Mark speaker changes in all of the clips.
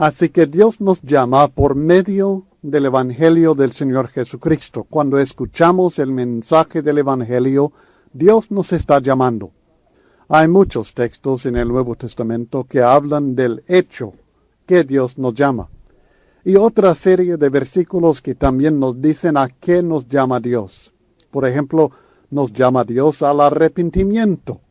Speaker 1: Así que Dios nos llama por medio del Evangelio del Señor Jesucristo. Cuando escuchamos el mensaje del Evangelio, Dios nos está llamando. Hay muchos textos en el Nuevo Testamento que hablan del hecho que Dios nos llama. Y otra serie de versículos que también nos dicen a qué nos llama Dios. Por ejemplo, nos llama Dios al arrepentimiento.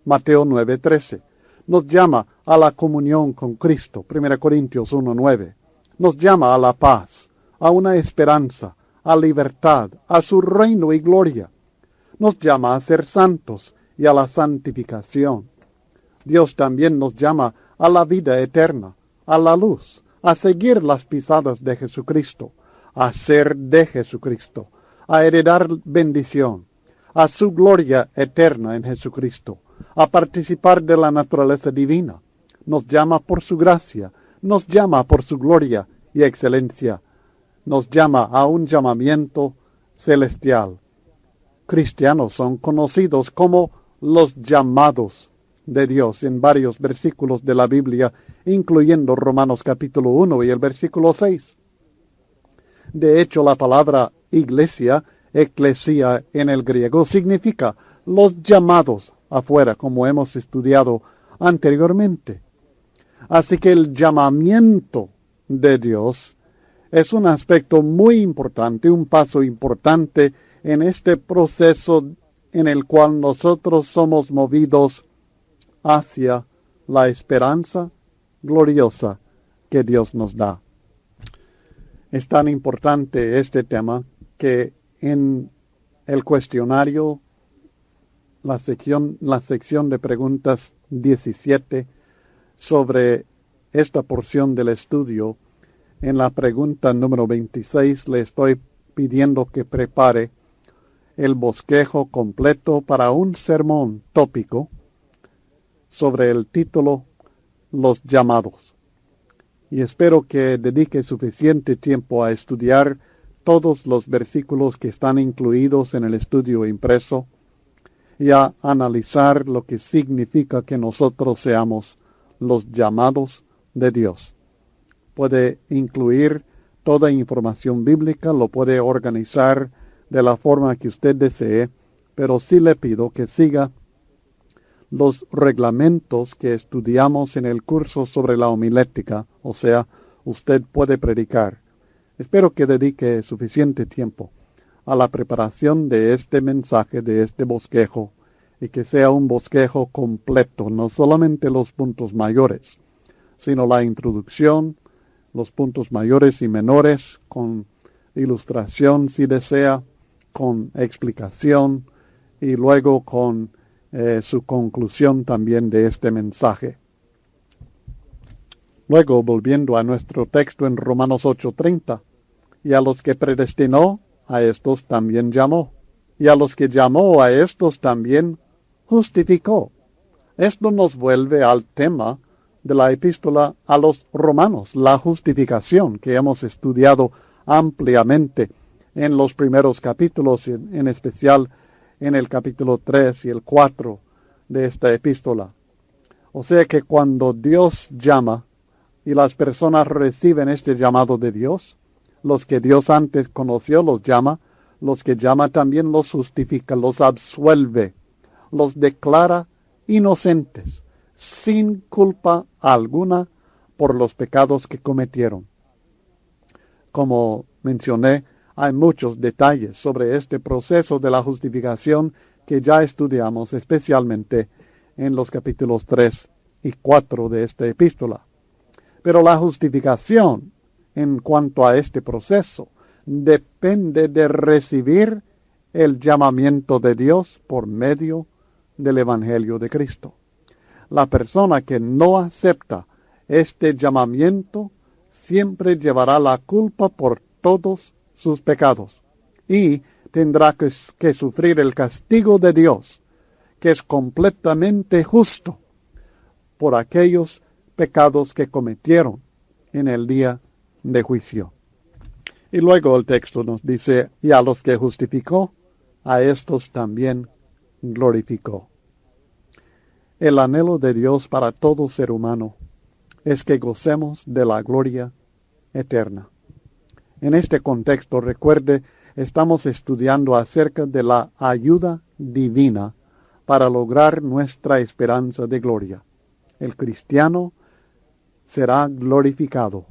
Speaker 1: Mateo 9:13. Nos llama a la comunión con Cristo. 1 Corintios 1:9. Nos llama a la paz, a una esperanza, a libertad, a su reino y gloria. Nos llama a ser santos y a la santificación. Dios también nos llama a la vida eterna, a la luz, a seguir las pisadas de Jesucristo, a ser de Jesucristo, a heredar bendición, a su gloria eterna en Jesucristo, a participar de la naturaleza divina. Nos llama por su gracia, nos llama por su gloria y excelencia, nos llama a un llamamiento celestial. Cristianos son conocidos como los llamados de Dios en varios versículos de la Biblia, incluyendo Romanos capítulo 1 y el versículo 6. De hecho, la palabra iglesia, eclesia en el griego, significa los llamados afuera, como hemos estudiado anteriormente. Así que el llamamiento de Dios es un aspecto muy importante, un paso importante en este proceso en el cual nosotros somos movidos hacia la esperanza gloriosa que Dios nos da. Es tan importante este tema que en el cuestionario, la sección de preguntas 17 sobre esta porción del estudio, en la pregunta número 26 le estoy pidiendo que prepare el bosquejo completo para un sermón tópico sobre el título Los llamados. Y espero que dedique suficiente tiempo a estudiar todos los versículos que están incluidos en el estudio impreso y a analizar lo que significa que nosotros seamos los llamados de Dios. Puede incluir toda información bíblica, lo puede organizar de la forma que usted desee, pero sí le pido que siga los reglamentos que estudiamos en el curso sobre la homilética, o sea, usted puede predicar. Espero que dedique suficiente tiempo a la preparación de este mensaje, de este bosquejo, y que sea un bosquejo completo, no solamente los puntos mayores, sino la introducción, los puntos mayores y menores, con ilustración si desea, con explicación y luego con su conclusión también de este mensaje. Luego, volviendo a nuestro texto en Romanos 8:30, y a los que predestinó, a estos también llamó, y a los que llamó, a estos también justificó. Esto nos vuelve al tema de la epístola a los romanos, la justificación que hemos estudiado ampliamente en los primeros capítulos, en especial en el capítulo 3 y el 4 de esta epístola. O sea que cuando Dios llama y las personas reciben este llamado de Dios, los que Dios antes conoció los llama, los que llama también los justifica, los absuelve, los declara inocentes, sin culpa alguna por los pecados que cometieron. Como mencioné, hay muchos detalles sobre este proceso de la justificación que ya estudiamos, especialmente en los capítulos 3 y 4 de esta epístola. Pero la justificación, en cuanto a este proceso, depende de recibir el llamamiento de Dios por medio del Evangelio de Cristo. La persona que no acepta este llamamiento siempre llevará la culpa por todos sus pecados y tendrá que sufrir el castigo de Dios, que es completamente justo por aquellos pecados que cometieron en el día de juicio. Y luego el texto nos dice, y a los que justificó, a estos también glorificó. El anhelo de Dios para todo ser humano es que gocemos de la gloria eterna. En este contexto, recuerde, estamos estudiando acerca de la ayuda divina para lograr nuestra esperanza de gloria. El cristiano será glorificado.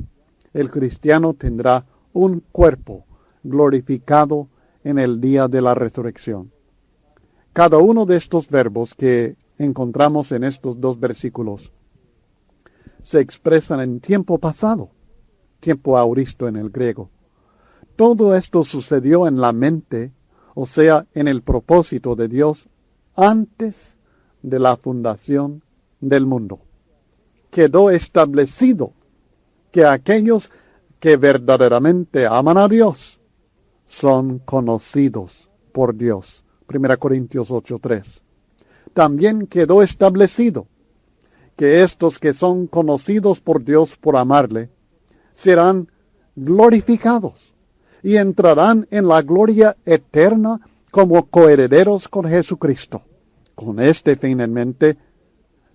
Speaker 1: El cristiano tendrá un cuerpo glorificado en el día de la resurrección. Cada uno de estos verbos que encontramos en estos dos versículos se expresan en tiempo pasado, tiempo auristo en el griego. Todo esto sucedió en la mente, o sea, en el propósito de Dios antes de la fundación del mundo. Quedó establecido que aquellos que verdaderamente aman a Dios son conocidos por Dios. 1 Corintios 8:3. También quedó establecido que estos que son conocidos por Dios por amarle serán glorificados y entrarán en la gloria eterna como coherederos con Jesucristo. Con este fin en mente,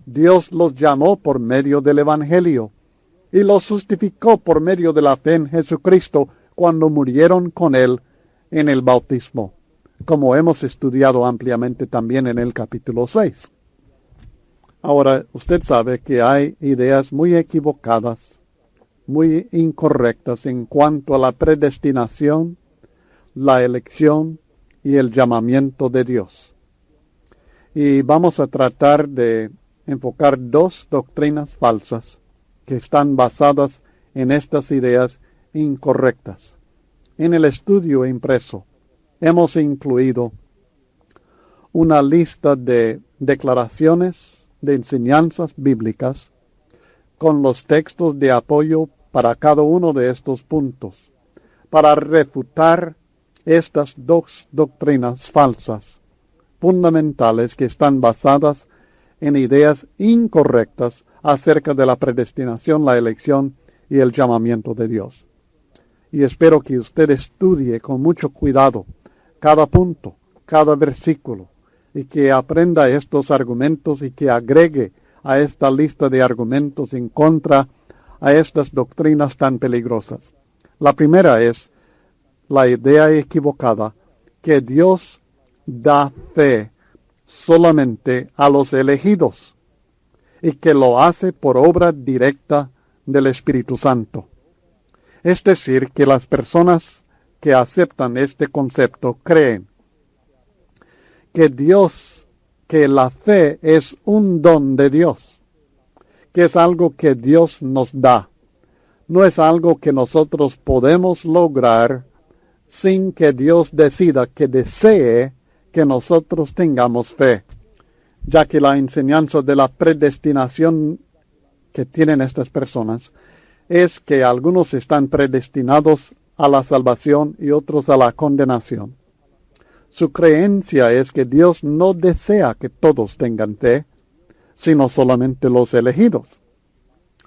Speaker 1: Dios los llamó por medio del Evangelio y los justificó por medio de la fe en Jesucristo cuando murieron con Él en el bautismo, como hemos estudiado ampliamente también en el capítulo 6. Ahora, usted sabe que hay ideas muy equivocadas, muy incorrectas en cuanto a la predestinación, la elección y el llamamiento de Dios. Y vamos a tratar de enfocar dos doctrinas falsas que están basadas en estas ideas incorrectas. En el estudio impreso hemos incluido una lista de declaraciones, de enseñanzas bíblicas con los textos de apoyo para cada uno de estos puntos, para refutar estas dos doctrinas falsas, fundamentales que están basadas en ideas incorrectas acerca de la predestinación, la elección y el llamamiento de Dios. Y espero que usted estudie con mucho cuidado cada punto, cada versículo, y que aprenda estos argumentos y que agregue a esta lista de argumentos en contra a estas doctrinas tan peligrosas. La primera es la idea equivocada que Dios da fe solamente a los elegidos y que lo hace por obra directa del Espíritu Santo. Es decir, que las personas que aceptan este concepto creen que la fe es un don de Dios, que es algo que Dios nos da. No es algo que nosotros podemos lograr sin que Dios decida que desee que nosotros tengamos fe, ya que la enseñanza de la predestinación que tienen estas personas es que algunos están predestinados a la salvación y otros a la condenación. Su creencia es que Dios no desea que todos tengan fe, sino solamente los elegidos.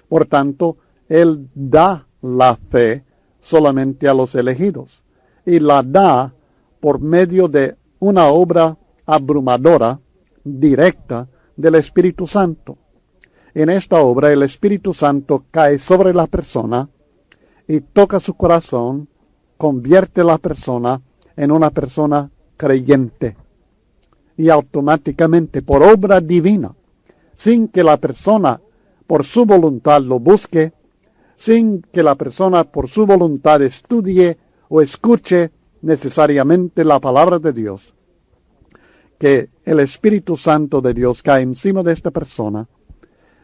Speaker 1: Por tanto, Él da la fe solamente a los elegidos, y la da por medio de una obra abrumadora, directa, del Espíritu Santo. En esta obra el Espíritu Santo cae sobre la persona y toca su corazón, convierte a la persona en una persona creyente. Y automáticamente, por obra divina, sin que la persona por su voluntad lo busque, sin que la persona por su voluntad estudie o escuche necesariamente la palabra de Dios, que el Espíritu Santo de Dios cae encima de esta persona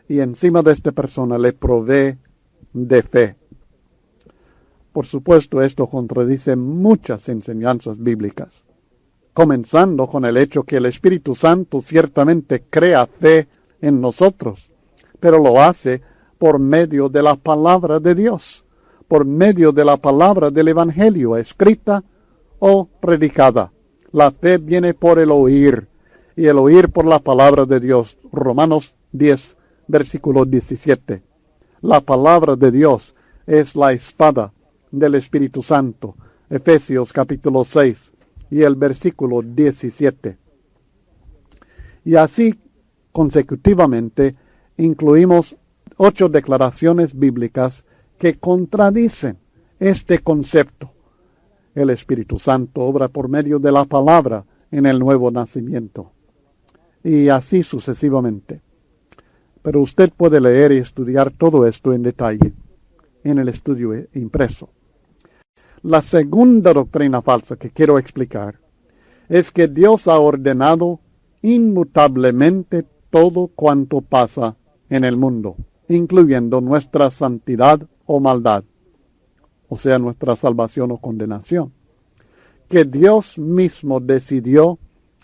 Speaker 1: y encima de esta persona le provee de fe. Por supuesto, esto contradice muchas enseñanzas bíblicas, comenzando con el hecho que el Espíritu Santo ciertamente crea fe en nosotros, pero lo hace por medio de la palabra de Dios, por medio de la palabra del Evangelio, escrita o predicada. La fe viene por el oír, y el oír por la palabra de Dios. Romanos 10, versículo 17. La palabra de Dios es la espada del Espíritu Santo. Efesios capítulo 6 y el versículo 17. Y así consecutivamente incluimos 8 declaraciones bíblicas que contradicen este concepto. El Espíritu Santo obra por medio de la palabra en el nuevo nacimiento. Y así sucesivamente. Pero usted puede leer y estudiar todo esto en detalle en el estudio impreso. La segunda doctrina falsa que quiero explicar es que Dios ha ordenado inmutablemente todo cuanto pasa en el mundo, incluyendo nuestra santidad o maldad, o sea, nuestra salvación o condenación. Que Dios mismo decidió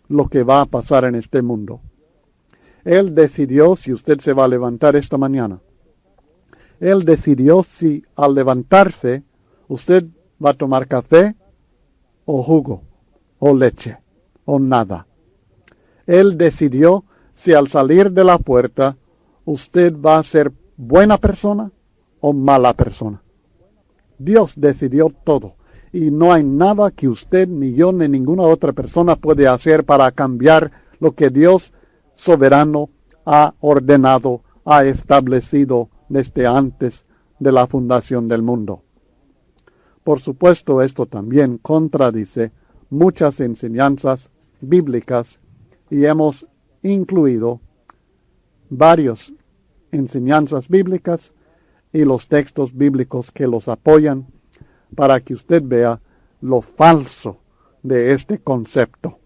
Speaker 1: lo que va a pasar en este mundo. Él decidió si usted se va a levantar esta mañana. Él decidió si al levantarse usted va a tomar café o jugo o leche o nada. Él decidió si al salir de la puerta usted va a ser buena persona o mala persona. Dios decidió todo y no hay nada que usted, ni yo, ni ninguna otra persona puede hacer para cambiar lo que Dios soberano ha ordenado, ha establecido desde antes de la fundación del mundo. Por supuesto, esto también contradice muchas enseñanzas bíblicas y hemos incluido varias enseñanzas bíblicas y los textos bíblicos que los apoyan para que usted vea lo falso de este concepto.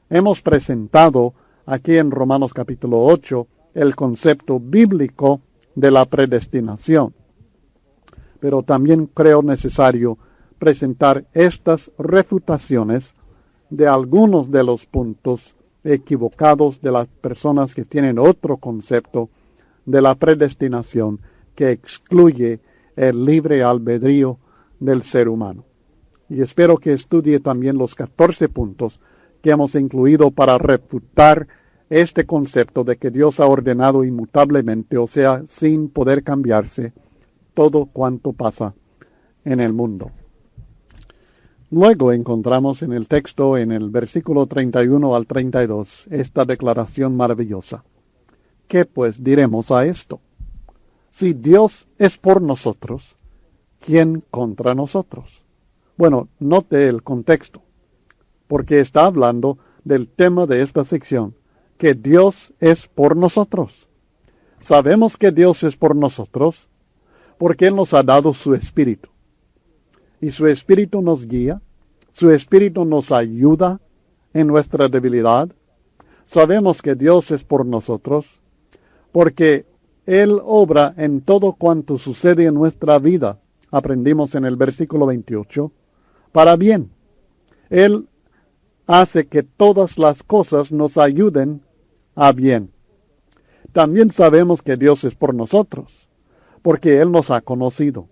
Speaker 1: Hemos presentado aquí en Romanos capítulo 8 el concepto bíblico de la predestinación. Pero también creo necesario presentar estas refutaciones de algunos de los puntos equivocados de las personas que tienen otro concepto de la predestinación que excluye el libre albedrío del ser humano. Y espero que estudie también los 14 puntos que hemos incluido para refutar este concepto de que Dios ha ordenado inmutablemente, o sea, sin poder cambiarse, todo cuanto pasa en el mundo. Luego encontramos en el texto, en el versículo 31 al 32, esta declaración maravillosa. ¿Qué pues diremos a esto? Si Dios es por nosotros, ¿quién contra nosotros? Bueno, note el contexto, porque está hablando del tema de esta sección, que Dios es por nosotros. Sabemos que Dios es por nosotros porque Él nos ha dado su Espíritu. Y su Espíritu nos guía, su Espíritu nos ayuda en nuestra debilidad. Sabemos que Dios es por nosotros porque Él obra en todo cuanto sucede en nuestra vida. Aprendimos en el versículo 28, para bien. Él hace que todas las cosas nos ayuden a bien. También sabemos que Dios es por nosotros, porque Él nos ha conocido,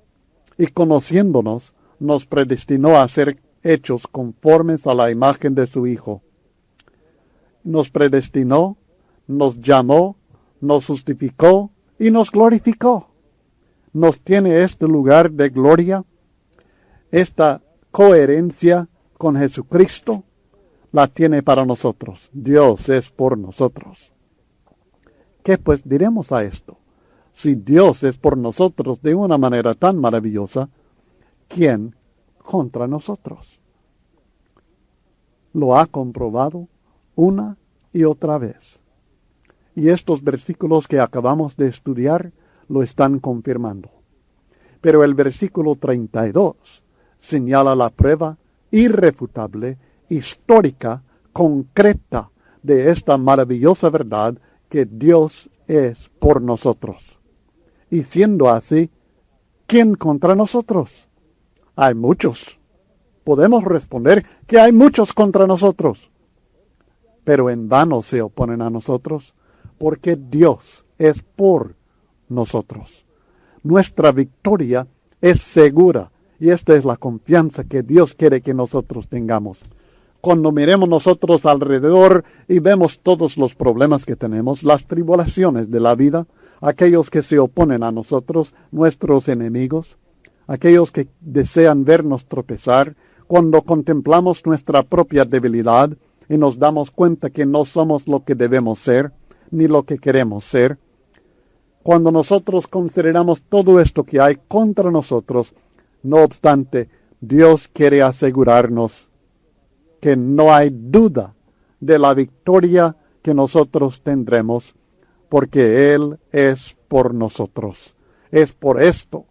Speaker 1: y conociéndonos, nos predestinó a ser hechos conformes a la imagen de su Hijo. Nos predestinó, nos llamó, nos justificó y nos glorificó. Nos tiene este lugar de gloria, esta coherencia con Jesucristo, la tiene para nosotros. Dios es por nosotros. ¿Qué pues diremos a esto? Si Dios es por nosotros de una manera tan maravillosa, ¿quién contra nosotros? Lo ha comprobado una y otra vez. Y estos versículos que acabamos de estudiar lo están confirmando. Pero el versículo 32 señala la prueba irrefutable, histórica, concreta de esta maravillosa verdad que Dios es por nosotros. Y siendo así, ¿quién contra nosotros? Hay muchos. Podemos responder que hay muchos contra nosotros. Pero en vano se oponen a nosotros, porque Dios es por nosotros. Nuestra victoria es segura, y esta es la confianza que Dios quiere que nosotros tengamos. Cuando miremos nosotros alrededor y vemos todos los problemas que tenemos, las tribulaciones de la vida, aquellos que se oponen a nosotros, nuestros enemigos, aquellos que desean vernos tropezar, cuando contemplamos nuestra propia debilidad y nos damos cuenta que no somos lo que debemos ser, ni lo que queremos ser, Cuando nosotros consideramos todo esto que hay contra nosotros, no obstante, Dios quiere asegurarnos que no hay duda de la victoria que nosotros tendremos, porque Él es por nosotros. Es por esto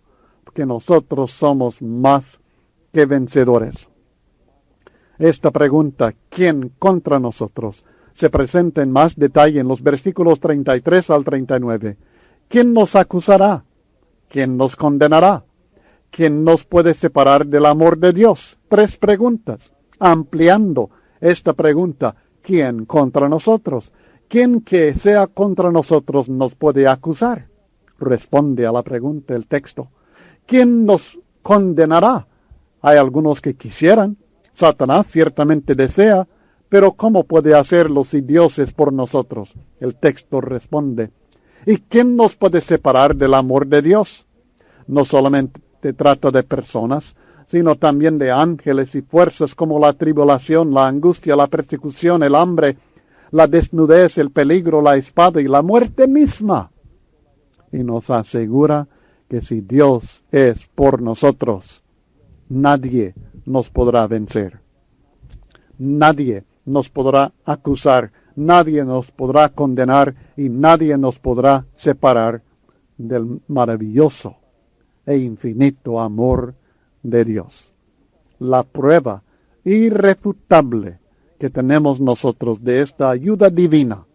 Speaker 1: que nosotros somos más que vencedores. Esta pregunta, ¿quién contra nosotros?, se presenta en más detalle en los versículos 33 al 39. ¿Quién nos acusará? ¿Quién nos condenará? ¿Quién nos puede separar del amor de Dios? 3 preguntas. Ampliando esta pregunta, ¿quién contra nosotros? ¿Quién que sea contra nosotros nos puede acusar? Responde a la pregunta el texto. ¿Quién nos condenará? Hay algunos que quisieran. Satanás ciertamente desea, pero ¿cómo puede hacerlo si Dios es por nosotros? El texto responde. ¿Y quién nos puede separar del amor de Dios? No solamente trata de personas, sino también de ángeles y fuerzas como la tribulación, la angustia, la persecución, el hambre, la desnudez, el peligro, la espada y la muerte misma. Y nos asegura que si Dios es por nosotros, nadie nos podrá vencer. Nadie nos podrá acusar, nadie nos podrá condenar y nadie nos podrá separar del maravilloso e infinito amor de Dios. La prueba irrefutable que tenemos nosotros de esta ayuda divina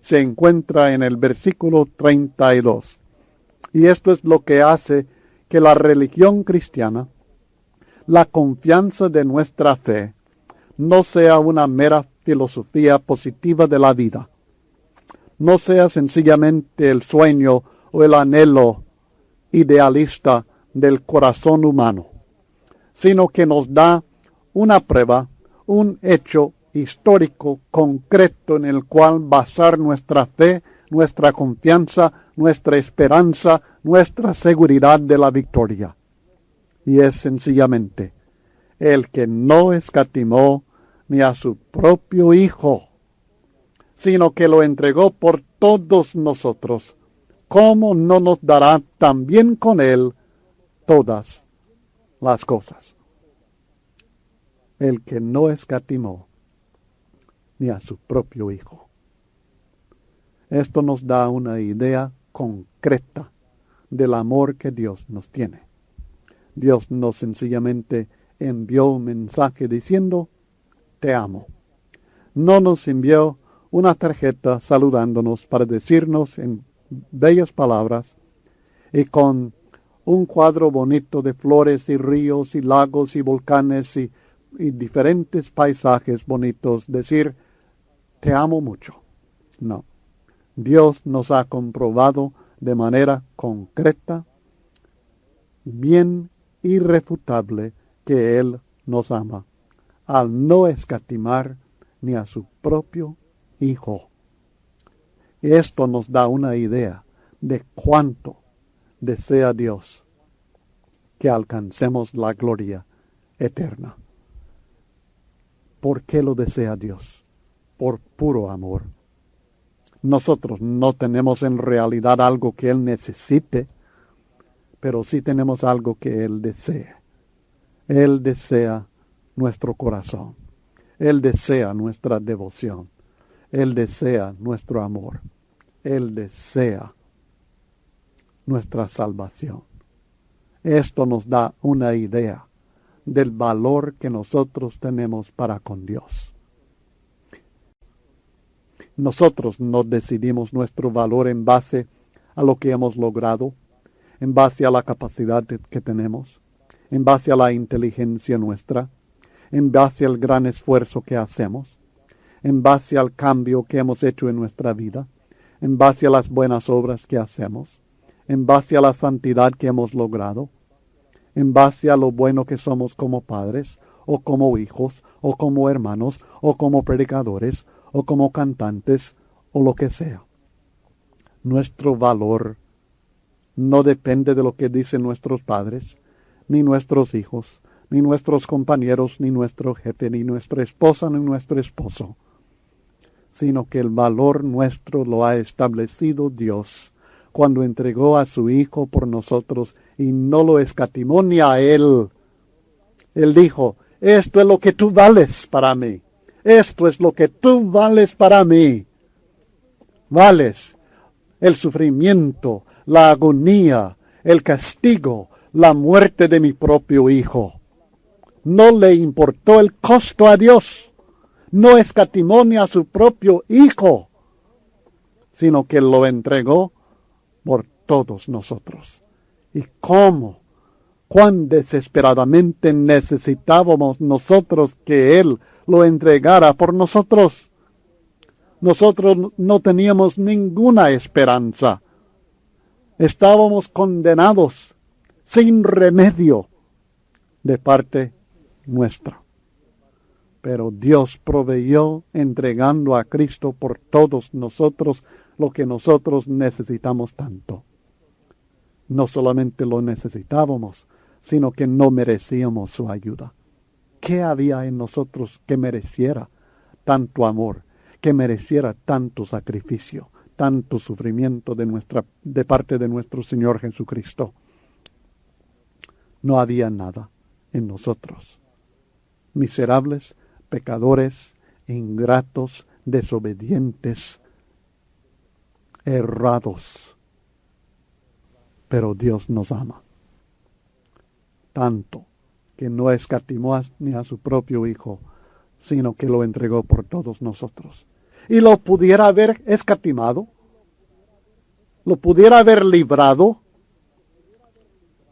Speaker 1: se encuentra en el versículo 32. Y esto es lo que hace que la religión cristiana, la confianza de nuestra fe, no sea una mera filosofía positiva de la vida, no sea sencillamente el sueño o el anhelo idealista del corazón humano, sino que nos da una prueba, un hecho histórico concreto en el cual basar nuestra fe, nuestra confianza, nuestra esperanza, nuestra seguridad de la victoria. Y es sencillamente el que no escatimó ni a su propio Hijo, sino que lo entregó por todos nosotros. ¿Cómo no nos dará también con Él todas las cosas? El que no escatimó ni a su propio Hijo. Esto nos da una idea concreta del amor que Dios nos tiene. Dios no sencillamente envió un mensaje diciendo, te amo. No nos envió una tarjeta saludándonos para decirnos en bellas palabras y con un cuadro bonito de flores y ríos y lagos y volcanes y diferentes paisajes bonitos, decir, te amo mucho. No. Dios nos ha comprobado de manera concreta, bien irrefutable, que Él nos ama, al no escatimar ni a su propio Hijo. Esto nos da una idea de cuánto desea Dios que alcancemos la gloria eterna. ¿Por qué lo desea Dios? Por puro amor. Nosotros no tenemos en realidad algo que Él necesite, pero sí tenemos algo que Él desea. Él desea nuestro corazón. Él desea nuestra devoción. Él desea nuestro amor. Él desea nuestra salvación. Esto nos da una idea del valor que nosotros tenemos para con Dios. Nosotros no decidimos nuestro valor en base a lo que hemos logrado, en base a la capacidad que tenemos, en base a la inteligencia nuestra, en base al gran esfuerzo que hacemos, en base al cambio que hemos hecho en nuestra vida, en base a las buenas obras que hacemos, en base a la santidad que hemos logrado, en base a lo bueno que somos como padres, o como hijos, o como hermanos, o como predicadores, o como cantantes, o lo que sea. Nuestro valor no depende de lo que dicen nuestros padres, ni nuestros hijos, ni nuestros compañeros, ni nuestro jefe, ni nuestra esposa, ni nuestro esposo, sino que el valor nuestro lo ha establecido Dios cuando entregó a su Hijo por nosotros y no lo escatimó ni a Él. Él dijo, esto es lo que tú vales para mí. Esto es lo que tú vales para mí. Vales el sufrimiento, la agonía, el castigo, la muerte de mi propio Hijo. No le importó el costo a Dios. No escatimó ni a su propio Hijo, sino que lo entregó por todos nosotros. ¿Y cómo? Cuán desesperadamente necesitábamos nosotros que Él lo entregara por nosotros. Nosotros no teníamos ninguna esperanza. Estábamos condenados sin remedio de parte nuestra. Pero Dios proveyó entregando a Cristo por todos nosotros lo que nosotros necesitamos tanto. No solamente lo necesitábamos, sino que no merecíamos su ayuda. ¿Qué había en nosotros que mereciera tanto amor, que mereciera tanto sacrificio, tanto sufrimiento de parte de nuestro Señor Jesucristo? No había nada en nosotros. Miserables, pecadores, ingratos, desobedientes, errados. Pero Dios nos ama tanto que no escatimó ni a su propio Hijo, sino que lo entregó por todos nosotros. Y lo pudiera haber escatimado, lo pudiera haber librado.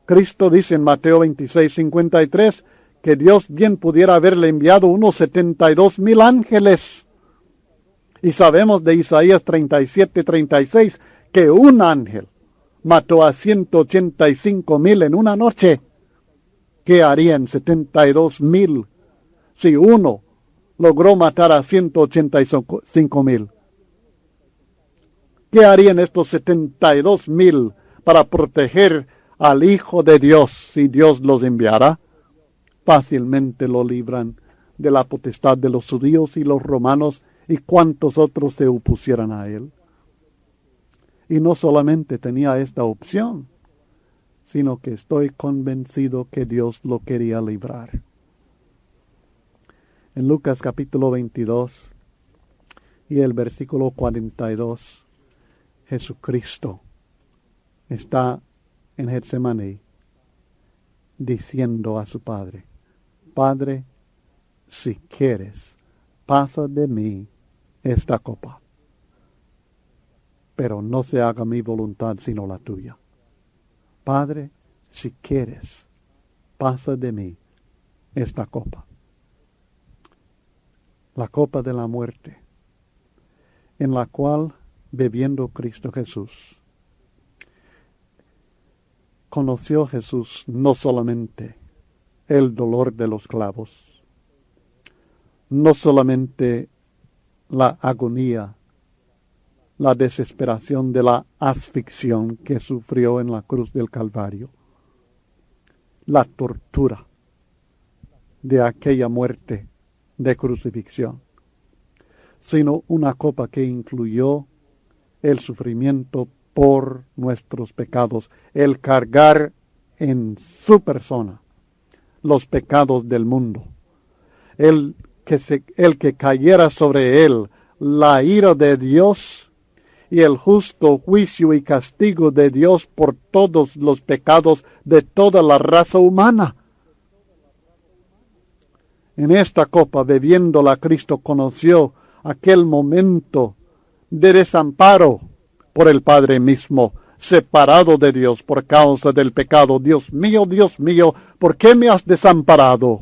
Speaker 1: Cristo dice en Mateo 26:53 que Dios bien pudiera haberle enviado unos 72,000 ángeles. Y sabemos de Isaías 37:36 que un ángel mató a 185,000 en una noche. ¿Qué harían 72,000 si uno logró matar a 185,000? ¿Qué harían estos 72,000 para proteger al Hijo de Dios si Dios los enviara? Fácilmente lo libran de la potestad de los judíos y los romanos y cuantos otros se opusieran a él. Y no solamente tenía esta opción, sino que estoy convencido que Dios lo quería librar. En Lucas capítulo 22 y el versículo 42, Jesucristo está en Getsemaní diciendo a su Padre, Padre, si quieres, pasa de mí esta copa, pero no se haga mi voluntad sino la tuya. Padre, si quieres, pasa de mí esta copa. La copa de la muerte, en la cual, bebiendo Cristo Jesús, conoció Jesús no solamente el dolor de los clavos, no solamente la agonía, la desesperación de la asfixión que sufrió en la cruz del Calvario, la tortura de aquella muerte de crucifixión, sino una copa que incluyó el sufrimiento por nuestros pecados, el cargar en su persona los pecados del mundo, el que cayera sobre él la ira de Dios y el justo juicio y castigo de Dios por todos los pecados de toda la raza humana. En esta copa, bebiéndola, Cristo conoció aquel momento de desamparo por el Padre mismo, separado de Dios por causa del pecado. Dios mío, ¿por qué me has desamparado?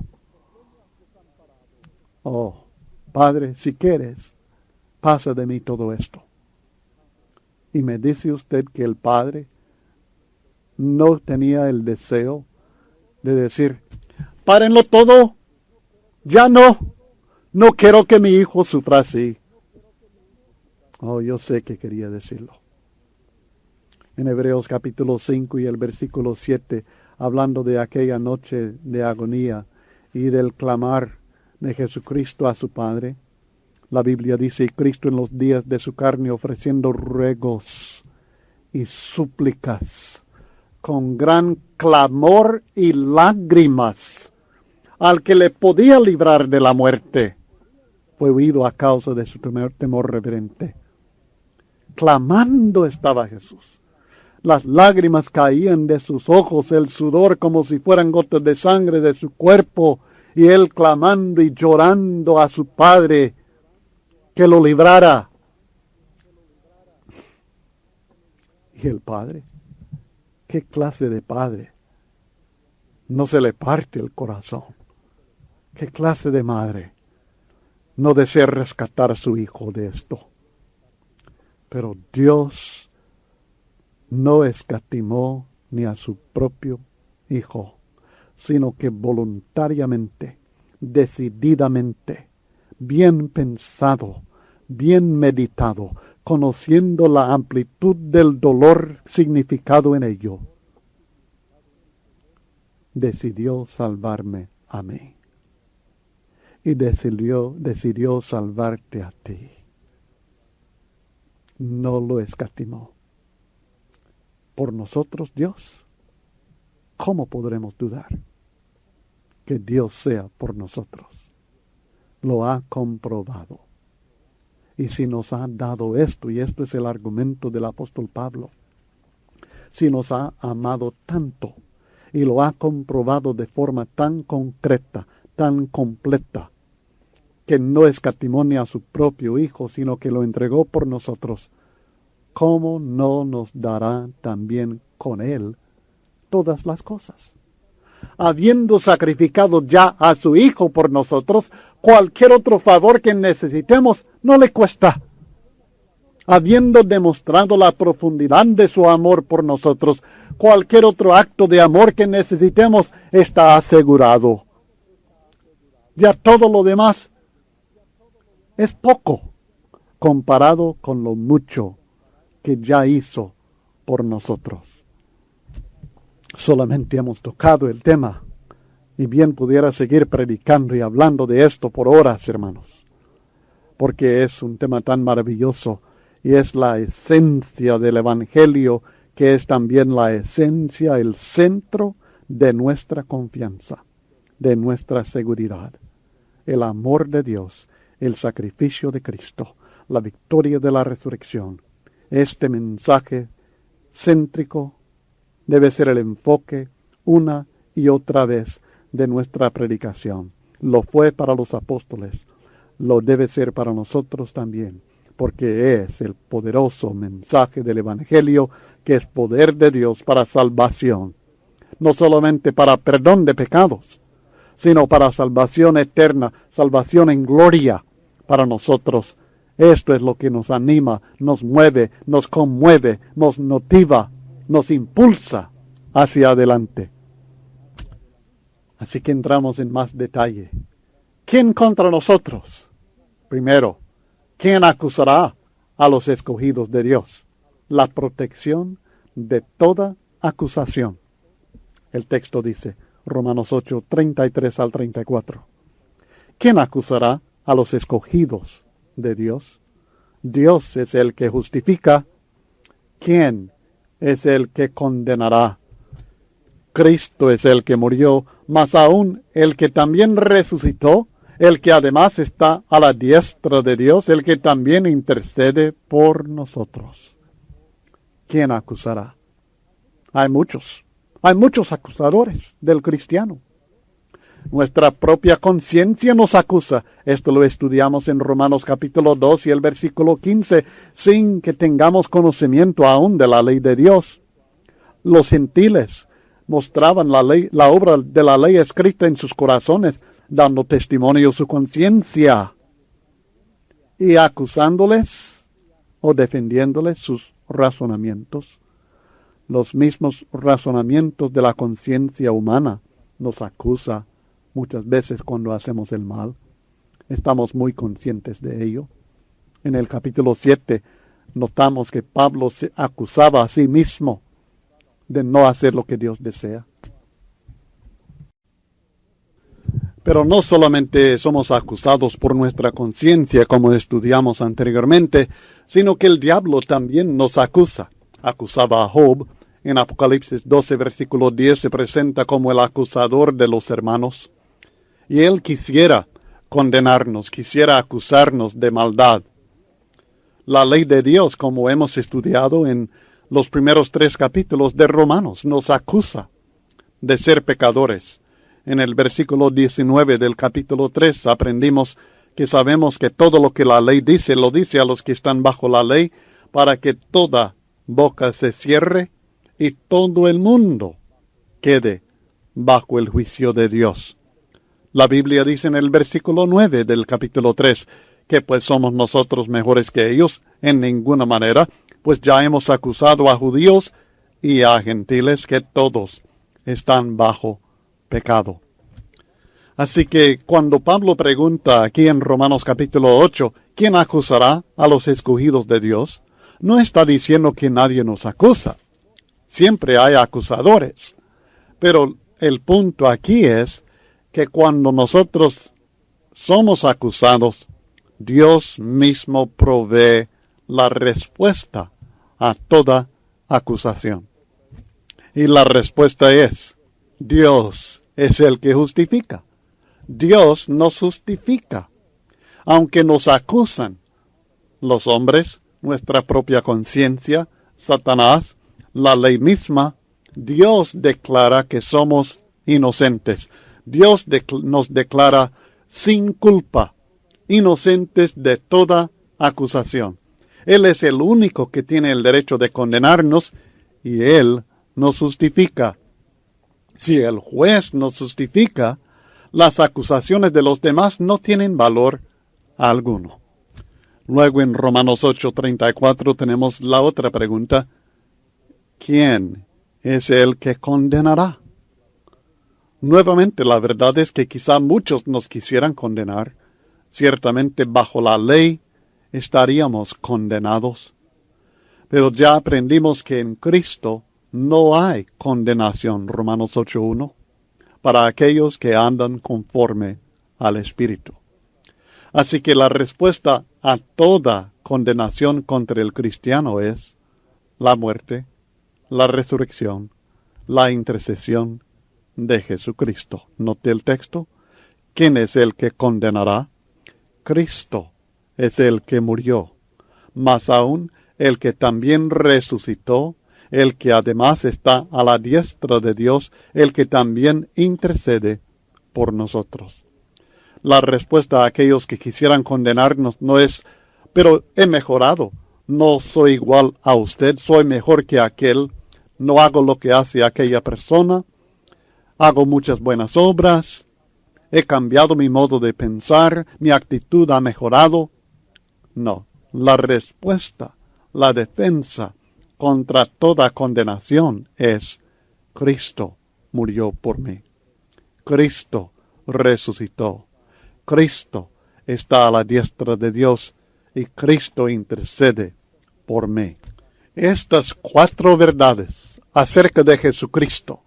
Speaker 1: Oh, Padre, si quieres, pasa de mí todo esto. Y me dice usted que el Padre no tenía el deseo de decir, párenlo todo, ya no quiero que mi hijo sufra así. Oh, yo sé que quería decirlo. En Hebreos capítulo 5 y el versículo 7, hablando de aquella noche de agonía y del clamar de Jesucristo a su Padre, la Biblia dice, Cristo en los días de su carne ofreciendo ruegos y súplicas, con gran clamor y lágrimas, al que le podía librar de la muerte, fue huido a causa de su temor reverente. Clamando estaba Jesús. Las lágrimas caían de sus ojos, el sudor como si fueran gotas de sangre de su cuerpo, y él clamando y llorando a su Padre que lo librara. ¿Y el Padre? ¿Qué clase de Padre? No se le parte el corazón. ¿Qué clase de madre no desea rescatar a su hijo de esto? Pero Dios no escatimó ni a su propio hijo, sino que voluntariamente, decididamente, bien pensado, bien meditado, conociendo la amplitud del dolor significado en ello, decidió salvarme a mí. Y decidió salvarte a ti. No lo escatimó. Por nosotros, Dios, ¿cómo podremos dudar que Dios sea por nosotros? Lo ha comprobado. Y si nos ha dado esto, y esto es el argumento del apóstol Pablo, si nos ha amado tanto, y lo ha comprobado de forma tan concreta, tan completa, que no escatimó ni a su propio Hijo, sino que lo entregó por nosotros, ¿cómo no nos dará también con Él todas las cosas? Habiendo sacrificado ya a su Hijo por nosotros, cualquier otro favor que necesitemos no le cuesta. Habiendo demostrado la profundidad de su amor por nosotros, cualquier otro acto de amor que necesitemos está asegurado. Ya todo lo demás es poco comparado con lo mucho que ya hizo por nosotros. Solamente hemos tocado el tema, y bien pudiera seguir predicando y hablando de esto por horas, hermanos, porque es un tema tan maravilloso y es la esencia del Evangelio, que es también la esencia, el centro de nuestra confianza, de nuestra seguridad. El amor de Dios, el sacrificio de Cristo, la victoria de la resurrección. Este mensaje céntrico debe ser el enfoque una y otra vez de nuestra predicación. Lo fue para los apóstoles, lo debe ser para nosotros también, porque es el poderoso mensaje del Evangelio, que es poder de Dios para salvación, no solamente para perdón de pecados, sino para salvación eterna, salvación en gloria para nosotros. Esto es lo que nos anima, nos mueve, nos conmueve, nos motiva, nos impulsa hacia adelante. Así que entramos en más detalle. ¿Quién contra nosotros? Primero, ¿quién acusará a los escogidos de Dios? La protección de toda acusación. El texto dice, Romanos 8, 33 al 34. ¿Quién acusará a los escogidos de Dios? Dios es el que justifica. ¿Quién es el que condenará? Cristo es el que murió, mas aún el que también resucitó, el que además está a la diestra de Dios, el que también intercede por nosotros. ¿Quién acusará? Hay muchos acusadores del cristiano. Nuestra propia conciencia nos acusa. Esto lo estudiamos en Romanos capítulo 2 y el versículo 15, sin que tengamos conocimiento aún de la ley de Dios. Los gentiles mostraban la obra de la ley escrita en sus corazones, dando testimonio a su conciencia y acusándoles o defendiéndoles sus razonamientos. Los mismos razonamientos de la conciencia humana nos acusa muchas veces cuando hacemos el mal. Estamos muy conscientes de ello. En el capítulo 7 notamos que Pablo se acusaba a sí mismo de no hacer lo que Dios desea. Pero no solamente somos acusados por nuestra conciencia, como estudiamos anteriormente, sino que el diablo también nos acusa. acusaba a Job, en Apocalipsis 12, versículo 10, se presenta como el acusador de los hermanos. Y él quisiera condenarnos, quisiera acusarnos de maldad. La ley de Dios, como hemos estudiado en los primeros 3 capítulos de Romanos, nos acusa de ser pecadores. En el versículo 19 del capítulo 3 aprendimos que sabemos que todo lo que la ley dice, lo dice a los que están bajo la ley, para que toda boca se cierre y todo el mundo quede bajo el juicio de Dios. La Biblia dice en el versículo 9 del capítulo 3 que pues somos nosotros mejores que ellos en ninguna manera, pues ya hemos acusado a judíos y a gentiles que todos están bajo pecado. Así que cuando Pablo pregunta aquí en Romanos capítulo 8, ¿quién acusará a los escogidos de Dios? No está diciendo que nadie nos acusa. Siempre hay acusadores. Pero el punto aquí es que cuando nosotros somos acusados, Dios mismo provee la respuesta a toda acusación. Y la respuesta es, Dios es el que justifica. Dios nos justifica. Aunque nos acusan los hombres, nuestra propia conciencia, Satanás, la ley misma, Dios declara que somos inocentes. Dios nos declara sin culpa, inocentes de toda acusación. Él es el único que tiene el derecho de condenarnos y Él nos justifica. Si el juez nos justifica, las acusaciones de los demás no tienen valor alguno. Luego en Romanos 8:34 tenemos la otra pregunta. ¿Quién es el que condenará? Nuevamente, la verdad es que quizá muchos nos quisieran condenar. Ciertamente bajo la ley estaríamos condenados. Pero ya aprendimos que en Cristo no hay condenación, Romanos 8:1, para aquellos que andan conforme al Espíritu. Así que la respuesta a toda condenación contra el cristiano es la muerte, la resurrección, la intercesión de Jesucristo. Note el texto. ¿Quién es el que condenará? Cristo es el que murió, más aún el que también resucitó, el que además está a la diestra de Dios, el que también intercede por nosotros. La respuesta a aquellos que quisieran condenarnos no es, pero he mejorado, no soy igual a usted, soy mejor que aquel, no hago lo que hace aquella persona, hago muchas buenas obras, he cambiado mi modo de pensar, mi actitud ha mejorado. No, la respuesta, la defensa contra toda condenación es Cristo murió por mí. Cristo resucitó. Cristo está a la diestra de Dios y Cristo intercede por mí. Estas 4 verdades acerca de Jesucristo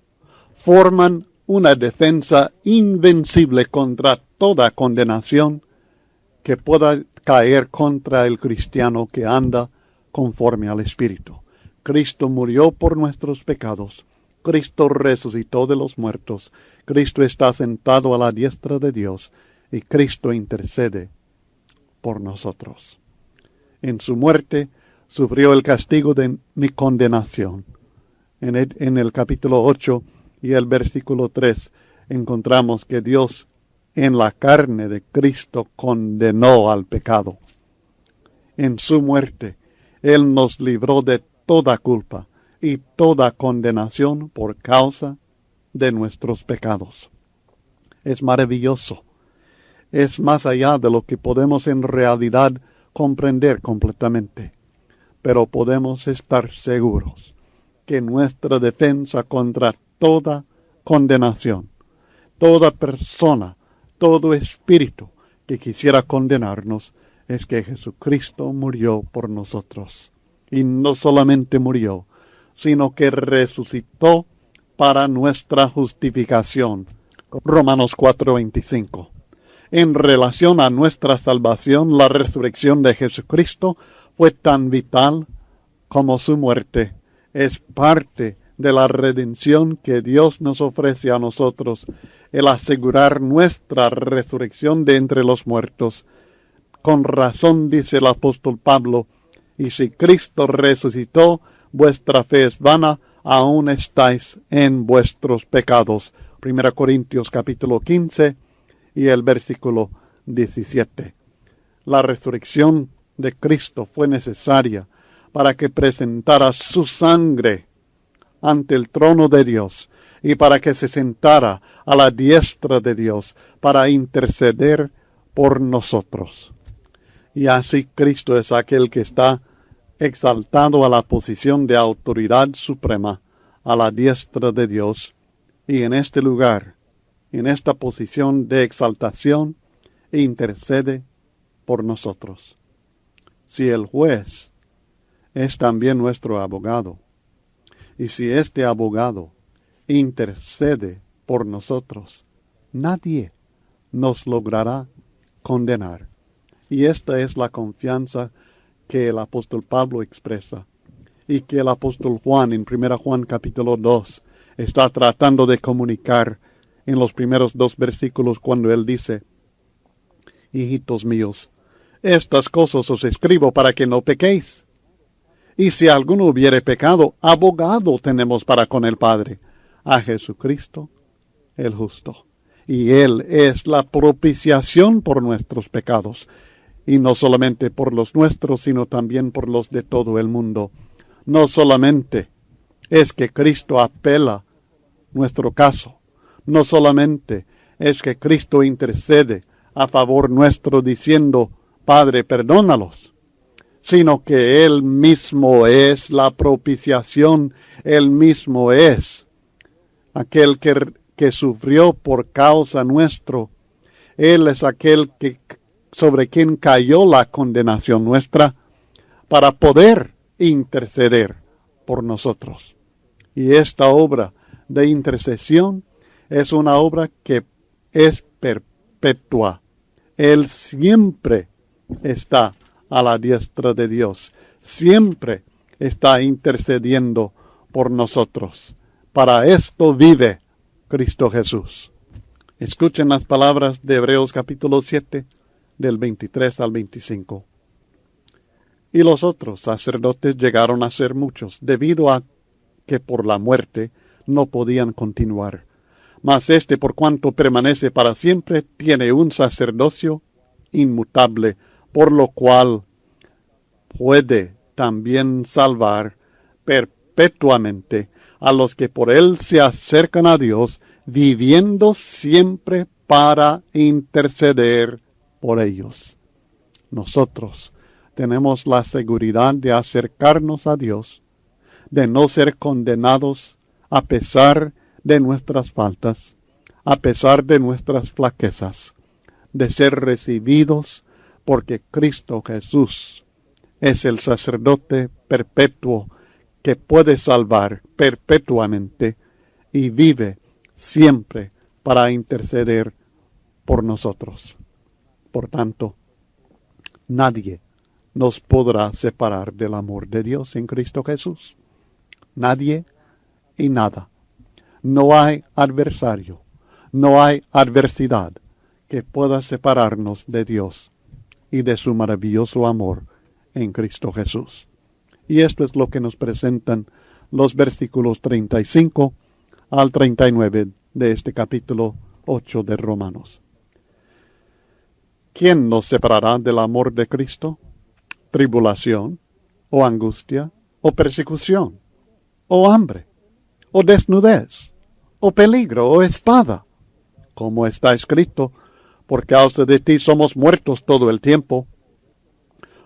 Speaker 1: forman una defensa invencible contra toda condenación que pueda caer contra el cristiano que anda conforme al Espíritu. Cristo murió por nuestros pecados. Cristo resucitó de los muertos. Cristo está sentado a la diestra de Dios y Cristo intercede por nosotros. En su muerte sufrió el castigo de mi condenación. En el capítulo 8 y el versículo 3 encontramos que Dios en la carne de Cristo condenó al pecado. En su muerte, Él nos libró de toda culpa y toda condenación por causa de nuestros pecados. Es maravilloso. Es más allá de lo que podemos en realidad comprender completamente. Pero podemos estar seguros que nuestra defensa contra toda condenación, toda persona, todo espíritu que quisiera condenarnos, es que Jesucristo murió por nosotros. Y no solamente murió, sino que resucitó para nuestra justificación. Romanos 4:25. En relación a nuestra salvación, la resurrección de Jesucristo fue tan vital como su muerte. Es parte de la redención que Dios nos ofrece a nosotros, el asegurar nuestra resurrección de entre los muertos. Con razón dice el apóstol Pablo, y si Cristo resucitó, vuestra fe es vana, aún estáis en vuestros pecados. 1 Corintios capítulo 15 y el versículo 17. La resurrección de Cristo fue necesaria para que presentara su sangre ante el trono de Dios y para que se sentara a la diestra de Dios para interceder por nosotros. Y así Cristo es aquel que está exaltado a la posición de autoridad suprema, a la diestra de Dios, y en este lugar, en esta posición de exaltación, intercede por nosotros. Si el juez es también nuestro abogado, y si este abogado intercede por nosotros, nadie nos logrará condenar. Y esta es la confianza que el apóstol Pablo expresa y que el apóstol Juan en 1 Juan capítulo 2 está tratando de comunicar en los primeros 2 versículos cuando él dice: hijitos míos, estas cosas os escribo para que no pequéis. Y si alguno hubiere pecado, abogado tenemos para con el Padre, a Jesucristo el justo. Y Él es la propiciación por nuestros pecados, y no solamente por los nuestros, sino también por los de todo el mundo. No solamente es que Cristo apela nuestro caso, no solamente es que Cristo intercede a favor nuestro diciendo: Padre, perdónalos, sino que Él mismo es la propiciación, Él mismo es aquel que sufrió por causa nuestro. Él es aquel sobre quien cayó la condenación nuestra para poder interceder por nosotros. Y esta obra de intercesión es una obra que es perpetua. Él siempre está a la diestra de Dios, siempre está intercediendo por nosotros. Para esto vive Cristo Jesús. Escuchen las palabras de Hebreos capítulo 7, del 23 al 25. Y los otros sacerdotes llegaron a ser muchos, debido a que por la muerte no podían continuar. Mas este, por cuanto permanece para siempre, tiene un sacerdocio inmutable, por lo cual puede también salvar perpetuamente a los que por él se acercan a Dios, viviendo siempre para interceder por ellos. Nosotros tenemos la seguridad de acercarnos a Dios, de no ser condenados a pesar de nuestras faltas, a pesar de nuestras flaquezas, de ser recibidos porque Cristo Jesús es el sacerdote perpetuo que puede salvar perpetuamente y vive siempre para interceder por nosotros. Por tanto, nadie nos podrá separar del amor de Dios en Cristo Jesús. Nadie y nada. No hay adversario, no hay adversidad que pueda separarnos de Dios y de su maravilloso amor en Cristo Jesús. Y esto es lo que nos presentan los versículos 35 al 39 de este capítulo 8 de Romanos. ¿Quién nos separará del amor de Cristo? ¿Tribulación, o angustia, o persecución, o hambre, o desnudez, o peligro, o espada? Como está escrito: por causa de ti somos muertos todo el tiempo.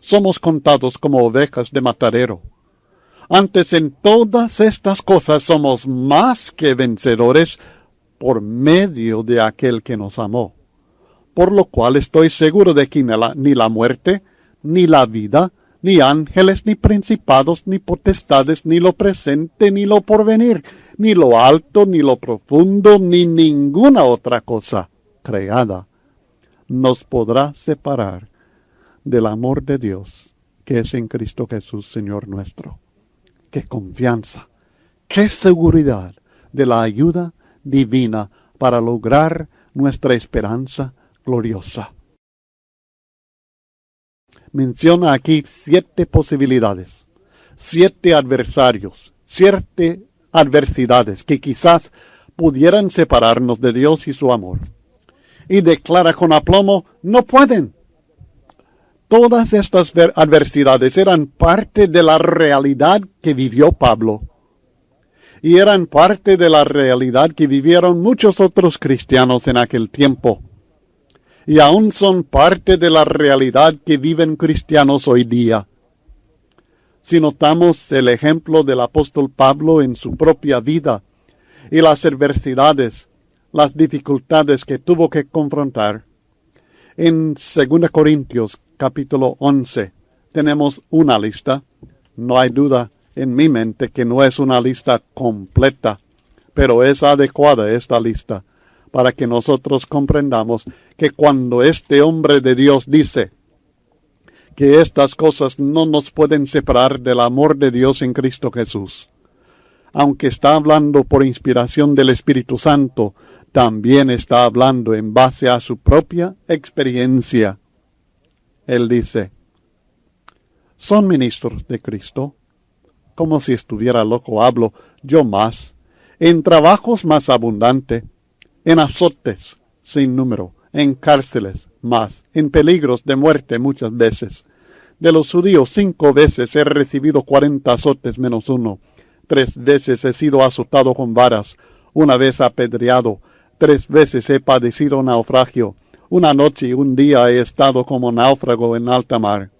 Speaker 1: Somos contados como ovejas de matadero. Antes en todas estas cosas somos más que vencedores por medio de aquel que nos amó. Por lo cual estoy seguro de que ni la muerte, ni la vida, ni ángeles, ni principados, ni potestades, ni lo presente, ni lo porvenir, ni lo alto, ni lo profundo, ni ninguna otra cosa creada nos podrá separar del amor de Dios que es en Cristo Jesús, Señor nuestro. qué confianza, qué seguridad de la ayuda divina para lograr nuestra esperanza gloriosa. Menciona aquí 7 posibilidades, 7 adversarios, 7 adversidades que quizás pudieran separarnos de Dios y su amor. Y declara con aplomo, no pueden. Todas estas adversidades eran parte de la realidad que vivió Pablo. Y eran parte de la realidad que vivieron muchos otros cristianos en aquel tiempo. Y aún son parte de la realidad que viven cristianos hoy día. Si notamos el ejemplo del apóstol Pablo en su propia vida y las adversidades, las dificultades que tuvo que confrontar, en 2 Corintios capítulo 11 tenemos una lista. No hay duda en mi mente que no es una lista completa, pero es adecuada esta lista para que nosotros comprendamos que cuando este hombre de Dios dice que estas cosas no nos pueden separar del amor de Dios en Cristo Jesús, aunque está hablando por inspiración del Espíritu Santo, también está hablando en base a su propia experiencia. Él dice, son ministros de Cristo, como si estuviera loco hablo, yo más, en trabajos más abundante, en azotes sin número, en cárceles más, en peligros de muerte muchas veces. De los judíos 5 veces he recibido 40 azotes menos 1. 3 veces he sido azotado con varas, 1 vez apedreado, 3 veces he padecido naufragio, 1 noche y 1 día he estado como náufrago en alta mar.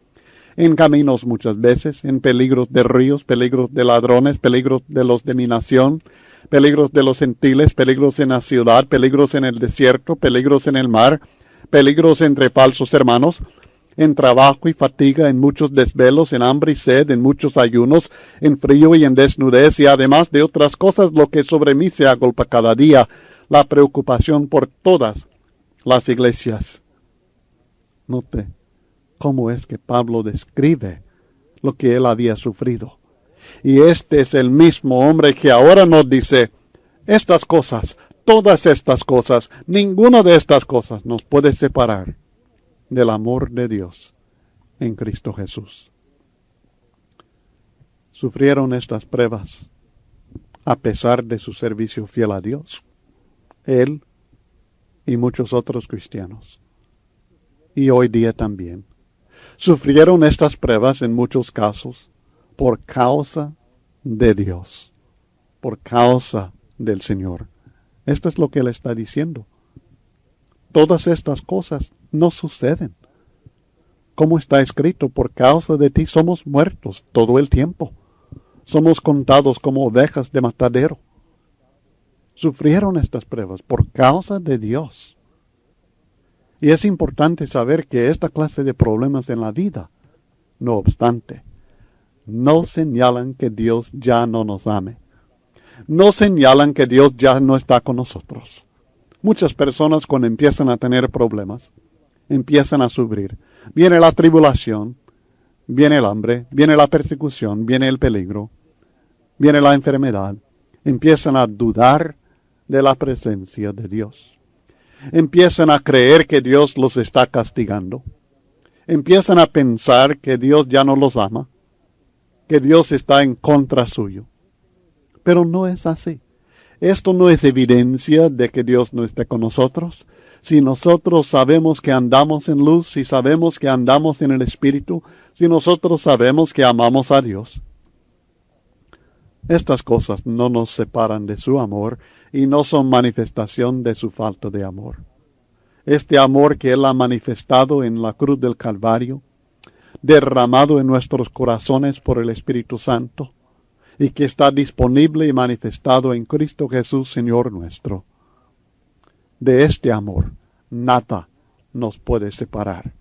Speaker 1: En caminos muchas veces, en peligros de ríos, peligros de ladrones, peligros de los de mi nación, peligros de los gentiles, peligros en la ciudad, peligros en el desierto, peligros en el mar, peligros entre falsos hermanos, en trabajo y fatiga, en muchos desvelos, en hambre y sed, en muchos ayunos, en frío y en desnudez, y además de otras cosas lo que sobre mí se agolpa cada día, la preocupación por todas las iglesias. Note cómo es que Pablo describe lo que él había sufrido. Y este es el mismo hombre que ahora nos dice, estas cosas, todas estas cosas, ninguna de estas cosas nos puede separar del amor de Dios en Cristo Jesús. Sufrieron estas pruebas a pesar de su servicio fiel a Dios, él y muchos otros cristianos. Y hoy día también. Sufrieron estas pruebas en muchos casos por causa de Dios, por causa del Señor. Esto es lo que él está diciendo. Todas estas cosas no suceden. Como está escrito, por causa de ti somos muertos todo el tiempo. Somos contados como ovejas de matadero. Sufrieron estas pruebas por causa de Dios. Y es importante saber que esta clase de problemas en la vida, no obstante, no señalan que Dios ya no nos ame. No señalan que Dios ya no está con nosotros. Muchas personas cuando empiezan a tener problemas, empiezan a sufrir. Viene la tribulación, viene el hambre, viene la persecución, viene el peligro, viene la enfermedad. Empiezan a dudar de la presencia de Dios. Empiezan a creer que Dios los está castigando. Empiezan a pensar que Dios ya no los ama, que Dios está en contra suyo. Pero no es así. Esto no es evidencia de que Dios no esté con nosotros. Si nosotros sabemos que andamos en luz, si sabemos que andamos en el Espíritu, si nosotros sabemos que amamos a Dios, estas cosas no nos separan de su amor y no son manifestación de su falta de amor. Este amor que Él ha manifestado en la cruz del Calvario, derramado en nuestros corazones por el Espíritu Santo, y que está disponible y manifestado en Cristo Jesús, Señor nuestro. De este amor, nada nos puede separar.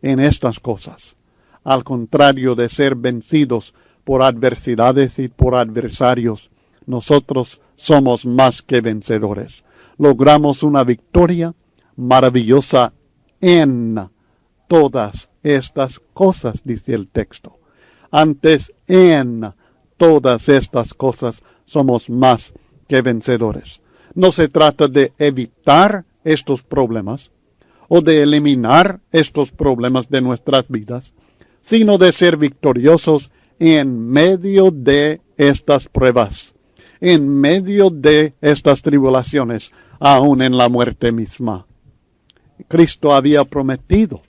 Speaker 1: En estas cosas, al contrario de ser vencidos por adversidades y por adversarios, nosotros somos más que vencedores. Logramos una victoria maravillosa en todas estas cosas, dice el texto. Antes en todas estas cosas somos más que vencedores. No se trata de evitar estos problemas o de eliminar estos problemas de nuestras vidas, sino de ser victoriosos en medio de estas pruebas, en medio de estas tribulaciones, aún en la muerte misma. Cristo había prometido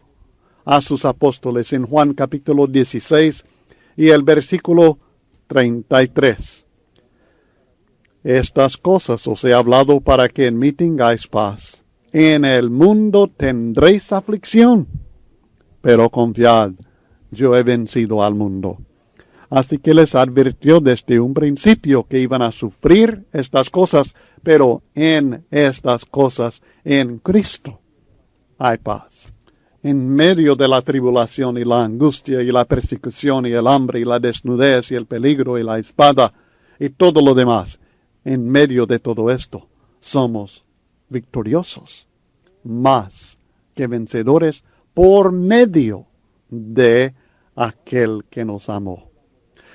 Speaker 1: a sus apóstoles en Juan capítulo 16 y el versículo 33. Estas cosas os he hablado para que en mí tengáis paz. En el mundo tendréis aflicción, pero confiad, yo he vencido al mundo. Así que les advirtió desde un principio que iban a sufrir estas cosas, pero en estas cosas, en Cristo, hay paz. En medio de la tribulación y la angustia y la persecución y el hambre y la desnudez y el peligro y la espada y todo lo demás, en medio de todo esto, somos victoriosos, más que vencedores por medio de aquel que nos amó.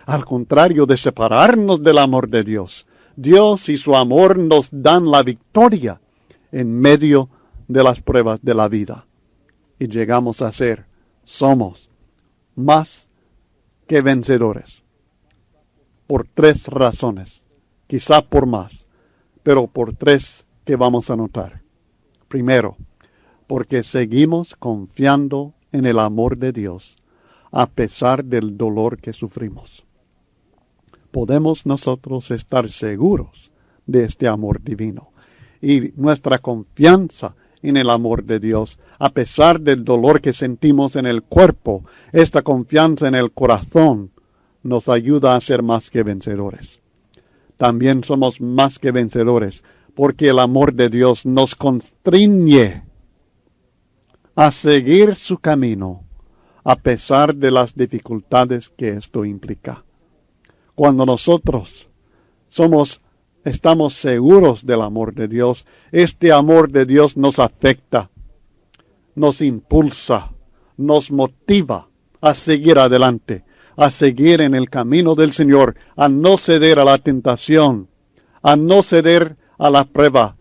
Speaker 1: Al contrario de separarnos del amor de Dios, Dios y su amor nos dan la victoria en medio de las pruebas de la vida. Y llegamos a ser, somos más que vencedores. Por 3 razones, quizá por más, pero por 3 que vamos a notar. Primero, porque seguimos confiando en el amor de Dios, a pesar del dolor que sufrimos. Podemos nosotros estar seguros de este amor divino. Y nuestra confianza en el amor de Dios, a pesar del dolor que sentimos en el cuerpo, esta confianza en el corazón nos ayuda a ser más que vencedores. También somos más que vencedores, porque el amor de Dios nos constriñe a seguir su camino, a pesar de las dificultades que esto implica. Cuando nosotros estamos seguros del amor de Dios, este amor de Dios nos afecta, nos impulsa, nos motiva a seguir adelante, a seguir en el camino del Señor, a no ceder a la tentación, a no ceder a la prueba,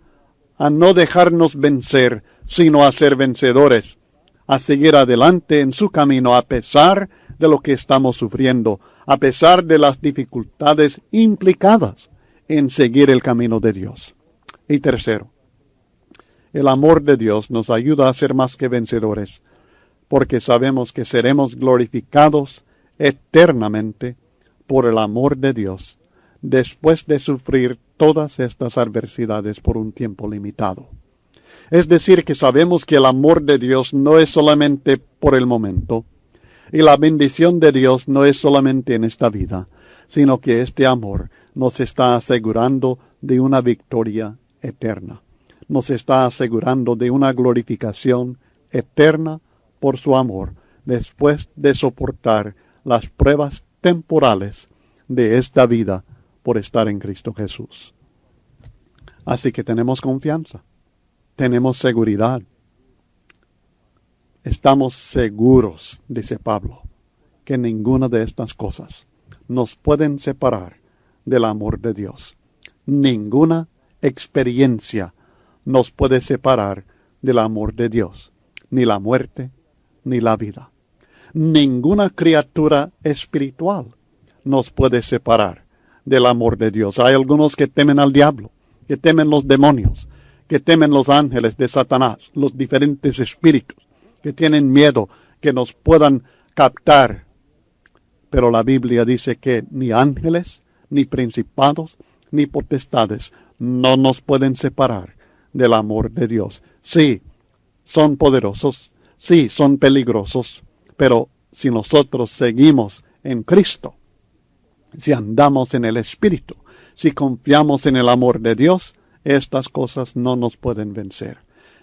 Speaker 1: a no dejarnos vencer, sino a ser vencedores, a seguir adelante en su camino a pesar de lo que estamos sufriendo, a pesar de las dificultades implicadas en seguir el camino de Dios. Y tercero, el amor de Dios nos ayuda a ser más que vencedores, porque sabemos que seremos glorificados eternamente por el amor de Dios, después de sufrir todas estas adversidades por un tiempo limitado. Es decir, que sabemos que el amor de Dios no es solamente por el momento, y la bendición de Dios no es solamente en esta vida, sino que este amor nos está asegurando de una victoria eterna. Nos está asegurando de una glorificación eterna por su amor, después de soportar las pruebas temporales de esta vida por estar en Cristo Jesús. Así que tenemos confianza, tenemos seguridad. Estamos seguros, dice Pablo, que ninguna de estas cosas nos pueden separar del amor de Dios. Ninguna experiencia nos puede separar del amor de Dios, ni la muerte, ni la vida. Ninguna criatura espiritual nos puede separar del amor de Dios. Hay algunos que temen al diablo, que temen los demonios, que temen los ángeles de Satanás, los diferentes espíritus, que tienen miedo que nos puedan captar. Pero la Biblia dice que ni ángeles, ni principados, ni potestades no nos pueden separar del amor de Dios. Sí, son poderosos, sí, son peligrosos, pero si nosotros seguimos en Cristo, si andamos en el Espíritu, si confiamos en el amor de Dios, estas cosas no nos pueden vencer.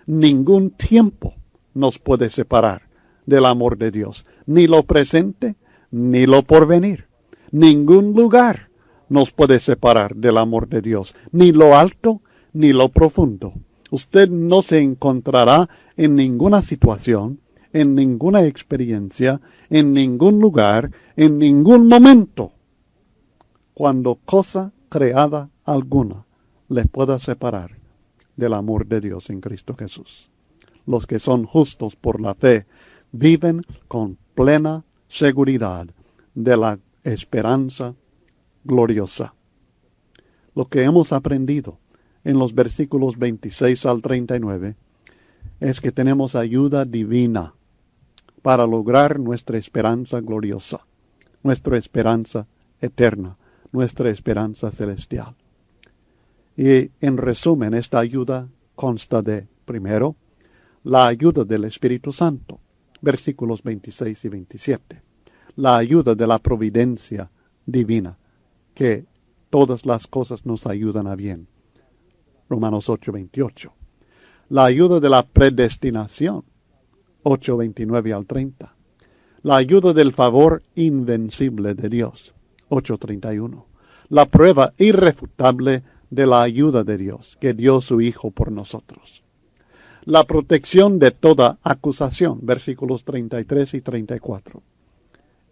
Speaker 1: Ningún tiempo nos puede separar del amor de Dios, ni lo presente, ni lo porvenir. Ningún lugar nos puede separar del amor de Dios, ni lo alto, ni lo profundo. Usted no se encontrará en ninguna situación, en ninguna experiencia, en ningún lugar, en ningún momento, cuando cosa creada alguna les pueda separar del amor de Dios en Cristo Jesús. Los que son justos por la fe viven con plena seguridad de la esperanza gloriosa. Lo que hemos aprendido en los versículos 26 al 39 es que tenemos ayuda divina para lograr nuestra esperanza gloriosa, nuestra esperanza eterna, nuestra esperanza celestial. Y en resumen, esta ayuda consta de, primero, la ayuda del Espíritu Santo, versículos 26 y 27. La ayuda de la providencia divina, que todas las cosas nos ayudan a bien. Romanos 8, 28. La ayuda de la predestinación, 8, 29 al 30. La ayuda del favor invencible de Dios, 8, 31. La prueba irrefutable de la ayuda de Dios, que dio su Hijo por nosotros. La protección de toda acusación, versículos 33 y 34.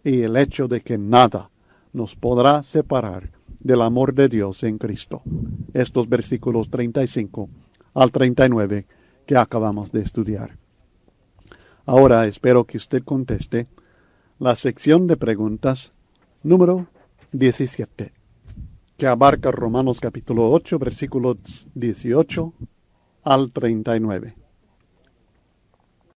Speaker 1: Y el hecho de que nada nos podrá separar del amor de Dios en Cristo. Estos versículos 35 al 39 que acabamos de estudiar. Ahora espero que usted conteste la sección de preguntas número 17, que abarca Romanos capítulo 8, versículos 18 al 39.